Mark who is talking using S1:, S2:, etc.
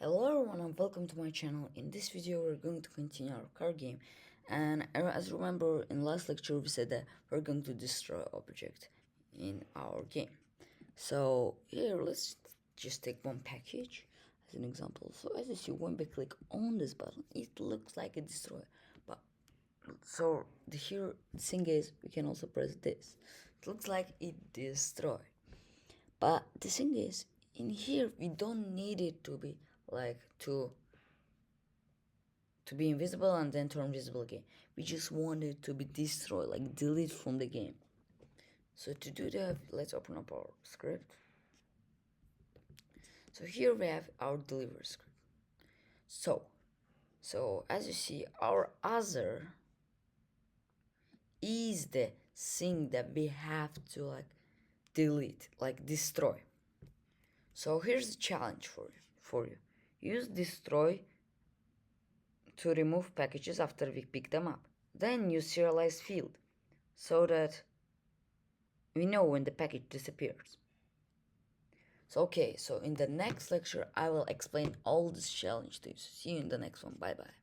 S1: Hello everyone and welcome to my channel. In this video we're going to continue our card game, and as you remember in last lecture we said that we're going to destroy object in our game. So here let's just take one package as an example. So as you see, when we click on this button it looks like a destroy, but so the thing is we can also press this. It looks like it destroy, but the thing is in here we don't need it to be like to be invisible and then turn visible again. We just want it to be destroyed, like delete from the game. So to do that, let's open up our script. So here we have our deliver script. So as you see, our other is the thing that we have to delete, like destroy. So here's the challenge for you. Use destroy to remove packages after we pick them up. Then use serialize field so that we know when the package disappears. So in the next lecture I will explain all this challenge to you. See you in the next one. Bye bye.